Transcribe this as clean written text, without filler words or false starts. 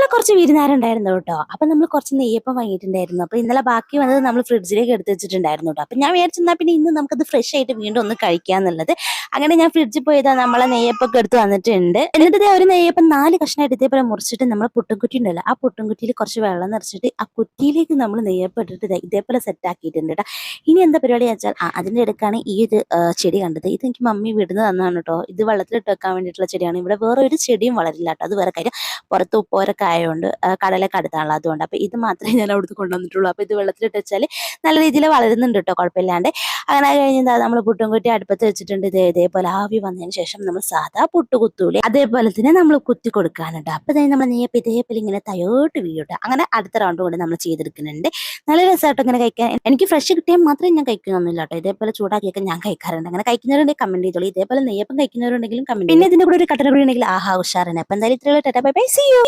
ഇന്നലെ കുറച്ച് വിരുന്നുകാരുണ്ടായിരുന്നു കേട്ടോ. അപ്പൊ നമ്മൾ കുറച്ച് നെയ്യപ്പം വാങ്ങിയിട്ടുണ്ടായിരുന്നു. അപ്പൊ ഇന്നലെ ബാക്കി വന്നത് നമ്മൾ ഫ്രിഡ്ജിലേക്ക് എടുത്ത് വെച്ചിട്ടുണ്ടായിരുന്നു കേട്ടോ. അപ്പൊ ഞാൻ വിചാരിച്ചെന്നാൽ പിന്നെ ഇന്ന് നമുക്കത് ഫ്രഷ് ആയിട്ട് വീണ്ടും ഒന്ന് കഴിക്കാന്നുള്ളത്. അങ്ങനെ ഞാൻ ഫ്രിഡ്ജിൽ പോയതാ നമ്മളെ നെയ്യപ്പൊക്കെ എടുത്ത് വന്നിട്ടുണ്ട്. എന്നിട്ട് ഇതേ ഒരു നെയ്യപ്പം 4 കഷ്ണമായിട്ട് ഇതേപോലെ മുറിച്ചിട്ട് നമ്മളെ പുട്ടുംകുറ്റി ഉണ്ടല്ലോ, ആ പുട്ടുംകുറ്റിയിൽ കുറച്ച് വെള്ളം നിറച്ചിട്ട് ആ കുറ്റിയിലേക്ക് നമ്മൾ നെയ്യപ്പം ഇട്ടിട്ട് ഇതേപോലെ സെറ്റ് ആക്കിയിട്ടുണ്ട് കേട്ടോ. ഇനി എന്താ പരിപാടി വെച്ചാൽ അതിന്റെ ഇടയ്ക്കാണ് ഈ ഒരു ചെടി കണ്ടത്. ഇത് എനിക്ക് മമ്മി വിടുന്ന് തന്നാണ് കേട്ടോ. ഇത് വെള്ളത്തിലിട്ട് വെക്കാൻ വേണ്ടിയിട്ടുള്ള ചെടിയാണ്. ഇവിടെ വേറെ ഒരു ചെടിയും വളരില്ല കേട്ടോ. അത് വേറെ കാര്യം. പുറത്ത് ഉപ്പോരൊക്കെ ആയതുകൊണ്ട് കടലൊക്കെ അടുത്താണല്ലോ, അതുകൊണ്ട് അപ്പോൾ ഇത് മാത്രമേ ഞാൻ അവിടുന്ന് കൊണ്ടുവന്നിട്ടുള്ളൂ. അപ്പോൾ ഇത് വെള്ളത്തിലിട്ട് വെച്ചാൽ നല്ല രീതിയിൽ വളരുന്നുണ്ട് കേട്ടോ, കുഴപ്പമില്ലാണ്ട്. അങ്ങനെ കഴിഞ്ഞാൽ നമ്മൾ പുട്ടും കുറ്റി അടുപ്പത്ത് വെച്ചിട്ടുണ്ട്. ഇതേപോലെ ആവി വന്നതിന് ശേഷം നമ്മൾ സാധാ പുട്ട് കുത്തൂലേ, അതേപോലെ തന്നെ നമ്മൾ കുത്തി കൊടുക്കാനുണ്ട്. അപ്പോൾ തന്നെ നമ്മൾ നെയ്യപ്പം ഇതേപോലെ ഇങ്ങനെ തയോട്ട് വീഴട്ടെ. അങ്ങനെ അടുത്ത റൗണ്ട് കൂടി നമ്മൾ ചെയ്തെടുക്കുന്നുണ്ട്. നല്ല രസമായിട്ട് ഇങ്ങനെ കഴിക്കാൻ. എനിക്ക് ഫ്രഷ് കിട്ടിയാൽ മാത്രമേ ഞാൻ കഴിക്കുന്നൊന്നുമില്ല കേട്ടോ. ഇതേപോലെ ചൂടാക്കിയൊക്കെ ഞാൻ കഴിക്കാറുണ്ട്. അങ്ങനെ കഴിക്കുന്നവരുണ്ടെങ്കിൽ കമന്റ് ചെയ്തോളൂ. ഇതേപോലെ നെയ്യപ്പം കഴിക്കുന്നവരുണ്ടെങ്കിലും കമന്റ്. പിന്നെ ഇതിന്റെ കൂടെ ഒരു കട്ടൻ കൂടി ഉണ്ടെങ്കിൽ ആഹാ ഉഷാറാണ്. അപ്പം എന്തായാലും ഇത്രയുള്ള tata bye bye, see U.